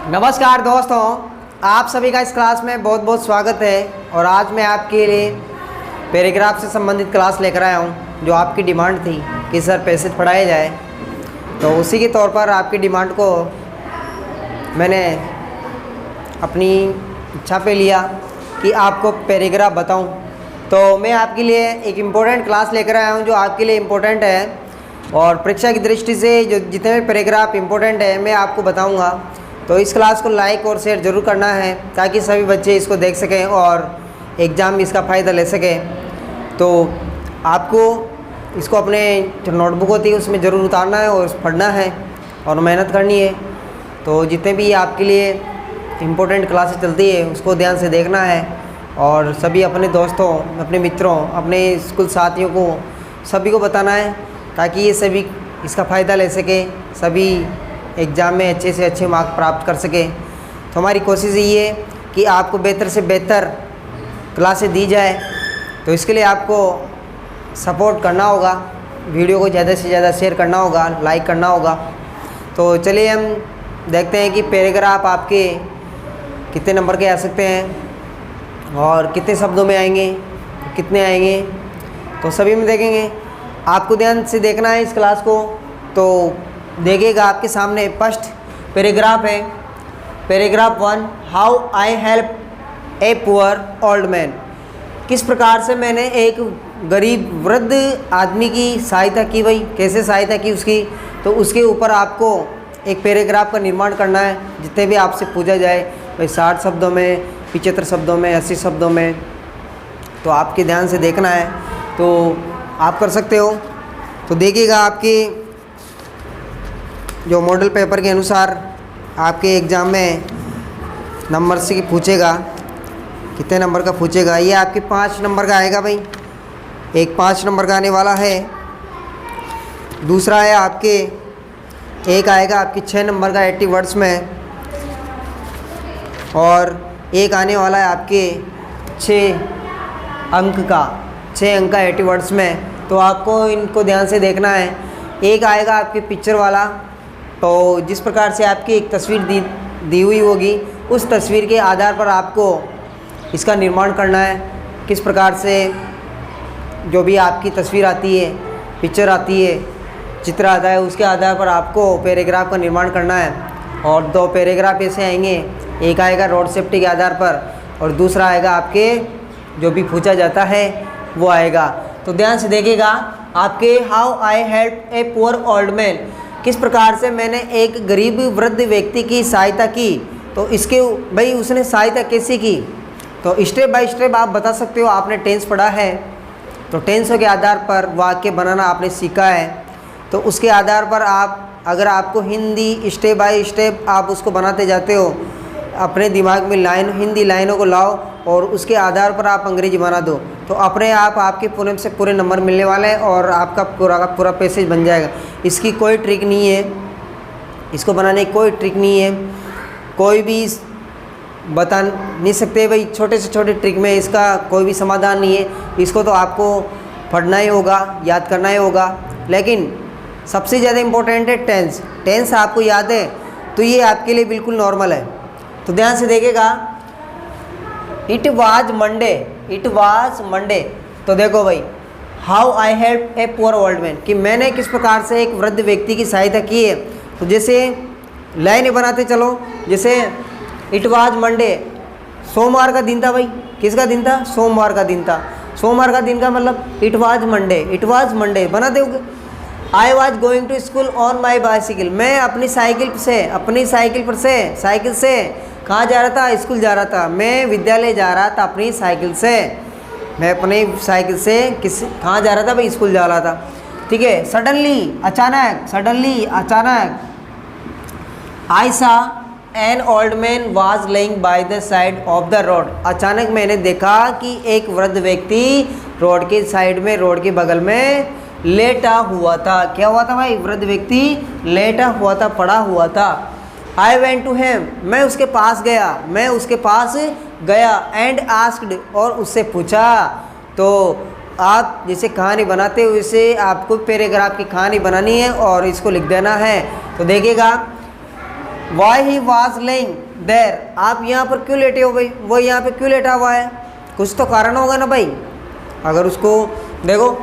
नमस्कार दोस्तों, आप सभी का इस क्लास में बहुत बहुत स्वागत है। और आज मैं आपके लिए पैराग्राफ से संबंधित क्लास लेकर आया हूँ। जो आपकी डिमांड थी कि सर पैसे पढ़ाए जाए, तो उसी के तौर पर आपकी डिमांड को मैंने अपनी इच्छा पे लिया कि आपको पैराग्राफ बताऊँ। तो मैं आपके लिए एक इम्पोर्टेंट क्लास लेकर आया हूँ जो आपके लिए इम्पोर्टेंट है, और परीक्षा की दृष्टि से जो जितने भी पैराग्राफ इम्पोर्टेंट है मैं आपको बताऊँगा। तो इस क्लास को लाइक और शेयर ज़रूर करना है ताकि सभी बच्चे इसको देख सकें और एग्ज़ाम में इसका फ़ायदा ले सकें। तो आपको इसको अपने जो नोटबुक होती है उसमें ज़रूर उतारना है और पढ़ना है और मेहनत करनी है। तो जितने भी आपके लिए इम्पोर्टेंट क्लासेस चलती है उसको ध्यान से देखना है और सभी अपने दोस्तों, अपने मित्रों, अपने स्कूल साथियों को सभी को बताना है ताकि ये सभी इसका फ़ायदा ले सकें, सभी एग्ज़ाम में अच्छे से अच्छे मार्क प्राप्त कर सकें। तो हमारी कोशिश ये है कि आपको बेहतर से बेहतर क्लासेस दी जाए। तो इसके लिए आपको सपोर्ट करना होगा, वीडियो को ज़्यादा से ज़्यादा शेयर करना होगा, लाइक करना होगा। तो चलिए हम देखते हैं कि पैराग्राफ आपके कितने नंबर के आ सकते हैं और कितने शब्दों में आएंगे, कितने आएंगे, तो सभी में देखेंगे। आपको ध्यान से देखना है इस क्लास को। तो देखिएगा आपके सामने फर्स्ट पैराग्राफ है, paragraph 1, how I help a poor old man. किस प्रकार से मैंने एक गरीब वृद्ध आदमी की सहायता की, भाई कैसे सहायता की उसकी। तो उसके ऊपर आपको एक पैराग्राफ का निर्माण करना है। जितने भी आपसे पूछा जाए भाई 60 शब्दों में, 75 शब्दों में, 80 शब्दों में, तो आपके ध्यान से देखना है। तो आप कर सकते हो। तो देखिएगा आपकी जो मॉडल पेपर के अनुसार आपके एग्ज़ाम में नंबर से पूछेगा, कितने नंबर का पूछेगा। ये आपके 5 नंबर का आएगा भाई, एक 5 नंबर का आने वाला है। दूसरा है आपके एक आएगा आपकी 6 नंबर का 80 वर्ड्स में, और एक आने वाला है आपके 6 अंक का 80 वर्ड्स में। तो आपको इनको ध्यान से देखना है। एक आएगा आपकी पिक्चर वाला, तो जिस प्रकार से आपकी एक तस्वीर दी हुई होगी उस तस्वीर के आधार पर आपको इसका निर्माण करना है। किस प्रकार से जो भी आपकी तस्वीर आती है, पिक्चर आती है, चित्र आता है, उसके आधार पर आपको पैराग्राफ का निर्माण करना है। और 2 पैराग्राफ ऐसे आएंगे, एक आएगा रोड सेफ्टी के आधार पर और दूसरा आएगा आपके जो भी पूछा जाता है वो आएगा। तो ध्यान से देखिएगा आपके how I help a poor old man, किस प्रकार से मैंने एक गरीब वृद्ध व्यक्ति की सहायता की। तो इसके भाई उसने सहायता कैसी की, तो स्टेप बाय स्टेप आप बता सकते हो। आपने टेंस पढ़ा है तो टेंसों के आधार पर वाक्य बनाना आपने सीखा है। तो उसके आधार पर आप, अगर आपको हिंदी स्टेप बाय स्टेप आप उसको बनाते जाते हो, अपने दिमाग में हिंदी लाइनों को लाओ और उसके आधार पर आप अंग्रेजी बना दो, तो अपने आप आपके पूरे से पूरे नंबर मिलने वाले हैं और आपका पूरा का पूरा पैसेज बन जाएगा। इसकी कोई ट्रिक नहीं है, इसको बनाने की कोई ट्रिक नहीं है, कोई भी बता नहीं सकते भाई। छोटे से छोटे ट्रिक में इसका कोई भी समाधान नहीं है। इसको तो आपको पढ़ना ही होगा, याद करना ही होगा। लेकिन सबसे ज़्यादा इम्पोर्टेंट है टेंस। टेंस आपको याद है तो ये आपके लिए बिल्कुल नॉर्मल है। तो ध्यान से देखेगा, it was Monday, it was Monday. तो देखो भाई, how I help a poor old man, कि मैंने किस प्रकार से एक वृद्ध व्यक्ति की सहायता की है। तो जैसे लाइनें बनाते चलो, जैसे इट वाज मंडे, सोमवार का दिन था भाई। किसका दिन था? सोमवार का दिन था। सोमवार का दिन का मतलब it was Monday, it was Monday बना दोगे। I was going to school on my bicycle, मैं अपनी साइकिल से कहाँ जा रहा था? स्कूल जा रहा था। मैं विद्यालय जा रहा था अपनी साइकिल से। मैं अपनी साइकिल से कहाँ जा रहा था भाई? स्कूल जा रहा था। ठीक है। सडनली, अचानक आई सा an old man was laying by the side of the road. अचानक मैंने देखा कि एक वृद्ध व्यक्ति रोड के साइड में, रोड के बगल में लेटा हुआ था। क्या हुआ था भाई? वृद्ध व्यक्ति लेटा हुआ था, पड़ा हुआ था। आई वेंट टू हिम, मैं उसके पास गया एंड आस्क्ड, और उससे पूछा। तो आप जैसे कहानी बनाते हो वैसे आपको पैराग्राफ की कहानी बनानी है और इसको लिख देना है। तो देखिएगा, वाई ही वॉज लेइंग देर, आप यहाँ पर क्यों लेटे हो भाई, वो यहाँ पे क्यों लेटा हुआ है, कुछ तो कारण होगा ना भाई। अगर उसको देखो,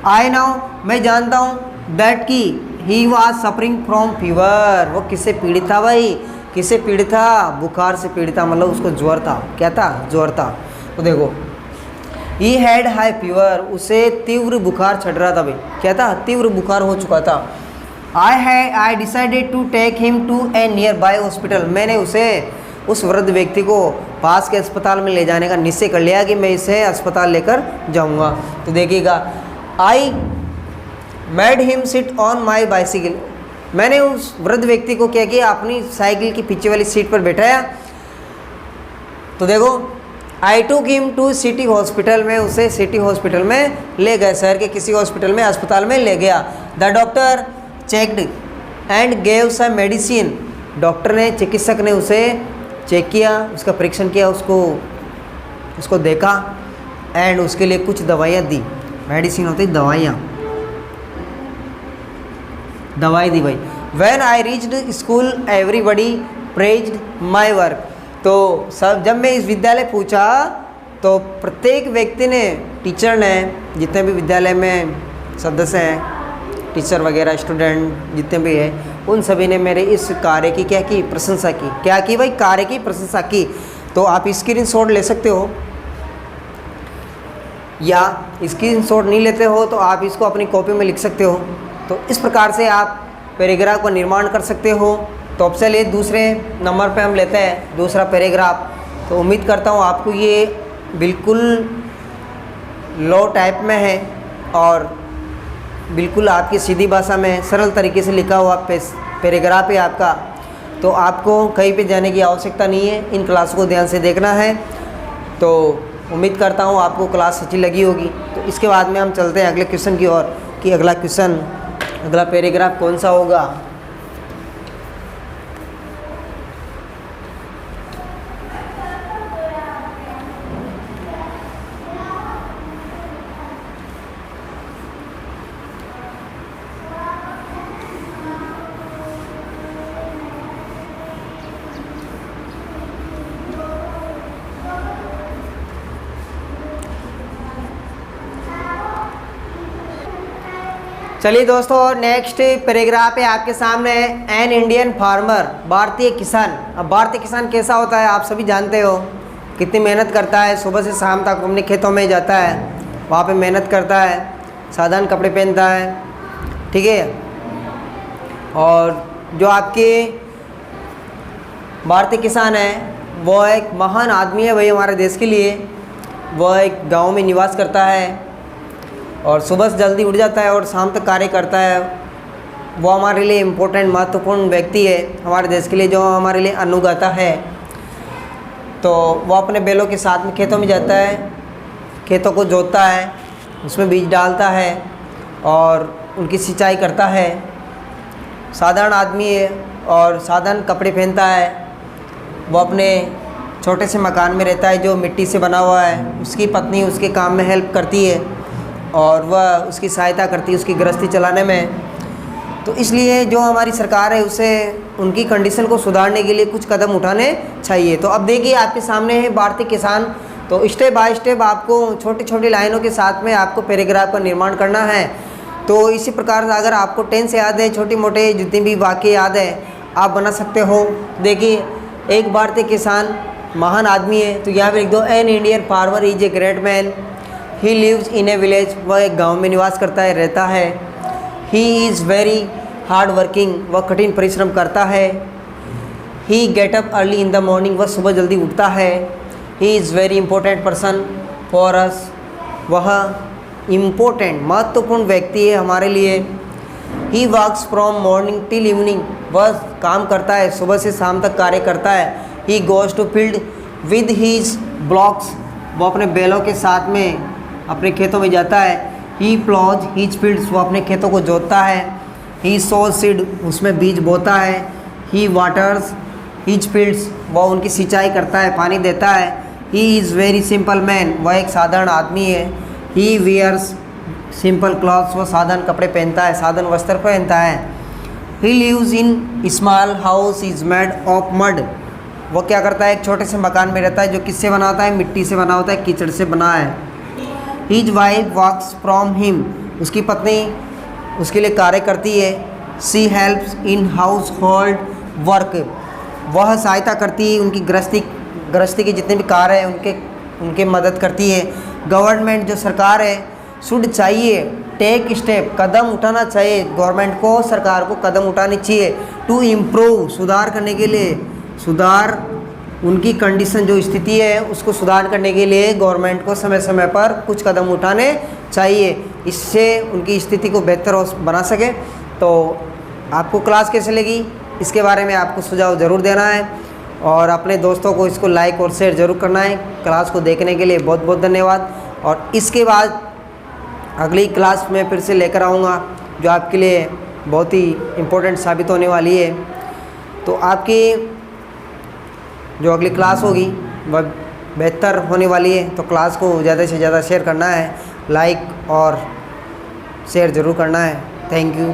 आई नाउ, मैं जानता हूँ, दैट की he was suffering from fever, वो किससे पीड़ित था भाई, किससे पीड़ित था, बुखार से पीड़ित था, मतलब उसको ज्वर था, क्या था, ज्वर था। तो देखो, ही हैड हाई फीवर, उसे तीव्र बुखार चढ़ रहा था भाई, क्या था, तीव्र बुखार हो चुका था। I decided to take him to a nearby hospital, मैंने उसे, उस वृद्ध व्यक्ति को पास के अस्पताल में ले जाने का निश्चय कर लिया कि मैं इसे अस्पताल लेकर जाऊंगा। तो देखिएगा, I made him sit on my bicycle, मैंने उस वृद्ध व्यक्ति को क्या किया, अपनी साइकिल की पीछे वाली सीट पर बैठाया। तो देखो, आई टूक हिम टू सिटी हॉस्पिटल, में उसे सिटी हॉस्पिटल में ले गए, शहर के किसी हॉस्पिटल में, अस्पताल में ले गया। The doctor checked and gave some medicine, doctor ने, चिकित्सक ने उसे चेक किया, उसका परीक्षण किया, उसको देखा एंड उसके लिए कुछ दवाइयाँ दी। मेडिसिन होती दवाइयाँ, दवाई दी भाई। When I reached school everybody praised my work, तो सब, जब मैं इस विद्यालय पूछा तो प्रत्येक व्यक्ति ने, टीचर ने, जितने भी विद्यालय में सदस्य हैं, टीचर वगैरह, स्टूडेंट जितने भी हैं, उन सभी ने मेरे इस कार्य की क्या की, प्रशंसा की। क्या की भाई, कार्य की प्रशंसा की। तो आप स्क्रीनशॉट ले सकते हो, या स्क्रीनशॉट नहीं लेते हो तो आप इसको अपनी कॉपी में लिख सकते हो। तो इस प्रकार से आप पैराग्राफ का निर्माण कर सकते हो। तो अब चलिए दूसरे नंबर पे हम लेते हैं दूसरा पैराग्राफ। तो उम्मीद करता हूँ आपको ये बिल्कुल लो टाइप में है और बिल्कुल आपकी सीधी भाषा में सरल तरीके से लिखा हुआ पैराग्राफ है आपका। तो आपको कहीं पे जाने की आवश्यकता नहीं है, इन क्लास को ध्यान से देखना है। तो उम्मीद करता हूँ आपको क्लास अच्छी लगी होगी। तो इसके बाद में हम चलते हैं अगले क्वेश्चन की ओर कि अगला क्वेश्चन, अगला पैराग्राफ कौन सा होगा। चलिए दोस्तों, नेक्स्ट पैराग्राफ है आपके सामने, एन इंडियन फार्मर, भारतीय किसान। अब भारतीय किसान कैसा होता है आप सभी जानते हो, कितनी मेहनत करता है, सुबह से शाम तक अपने खेतों में जाता है, वहाँ पे मेहनत करता है, साधारण कपड़े पहनता है, ठीक है। और जो आपके भारतीय किसान है वो एक महान आदमी है भाई हमारे देश के लिए। वह एक गाँव में निवास करता है और सुबह से जल्दी उठ जाता है और शाम तक कार्य करता है। वो हमारे लिए इम्पोर्टेंट, महत्वपूर्ण व्यक्ति है हमारे देश के लिए, जो हमारे लिए अन्न उगाता है। तो वो अपने बैलों के साथ में खेतों में जाता है, खेतों को जोतता है, उसमें बीज डालता है और उनकी सिंचाई करता है। साधारण आदमी है और साधारण कपड़े पहनता है। वो अपने छोटे से मकान में रहता है जो मिट्टी से बना हुआ है। उसकी पत्नी उसके काम में हेल्प करती है और वह उसकी सहायता करती है उसकी गृहस्थी चलाने में। तो इसलिए जो हमारी सरकार है उसे उनकी कंडीशन को सुधारने के लिए कुछ कदम उठाने चाहिए। तो अब देखिए आपके सामने है भारतीय किसान। तो स्टेप बाय स्टेप आपको छोटी छोटी लाइनों के साथ में आपको पैराग्राफ का निर्माण करना है। तो इसी प्रकार से अगर आपको टेंस याद है, छोटी मोटे जितनी भी वाक्य याद है आप बना सकते हो। देखिए, एक भारतीय किसान महान आदमी है, तो यहाँ पर लिख दो, an Indian farmer is a great man, he lives in a village, वह एक गाँव में निवास करता है, रहता है। He is very hard working, वह कठिन परिश्रम करता है। He get up early in the morning, वह सुबह जल्दी उठता है। He is very important person for us, वह इम्पोर्टेंट महत्वपूर्ण व्यक्ति है हमारे लिए। He works from morning till evening, वह काम करता है, सुबह से शाम तक कार्य करता है। He goes to field with his bullocks, वो अपने बैलों के साथ में अपने खेतों में जाता है। ही प्लॉज हीज फील्ड्स, वो अपने खेतों को जोतता है। ही सोज सीड, उसमें बीज बोता है। ही वाटर्स हीज फील्ड्स, वह उनकी सिंचाई करता है, पानी देता है। He is very simple man, वह एक साधारण आदमी है। ही वियर्स सिंपल क्लॉथ्स, वह साधारण कपड़े पहनता है, साधारण वस्त्र पहनता है। He lives in small house is made of mud. वो क्या करता है, एक छोटे से मकान में रहता है जो किससे बना होता है, मिट्टी से बना होता है, कीचड़ से बना है। His wife works from him, उसकी पत्नी उसके लिए कार्य करती है। She helps in house hold work, वह सहायता करती है उनकी गृहस्थी के जितने भी कार्य हैं उनके मदद करती है। गवर्नमेंट जो सरकार है, शुड चाहिए, टेक स्टेप, कदम उठाना चाहिए, गवर्नमेंट को, सरकार को कदम उठानी चाहिए। टू इम्प्रूव, सुधार करने के लिए, सुधार उनकी कंडीशन जो स्थिति है उसको सुधार करने के लिए गवर्नमेंट को समय समय पर कुछ कदम उठाने चाहिए, इससे उनकी स्थिति को बेहतर बना सके। तो आपको क्लास कैसे लगी इसके बारे में आपको सुझाव ज़रूर देना है और अपने दोस्तों को इसको लाइक और शेयर ज़रूर करना है। क्लास को देखने के लिए बहुत बहुत धन्यवाद। और इसके बाद अगली क्लास में फिर से लेकर आऊँगा जो आपके लिए बहुत ही इम्पोर्टेंट साबित होने वाली है। तो आपकी जो अगली क्लास होगी वह बेहतर होने वाली है, तो क्लास को ज़्यादा से ज़्यादा शेयर करना है, लाइक और शेयर ज़रूर करना है। Thank you.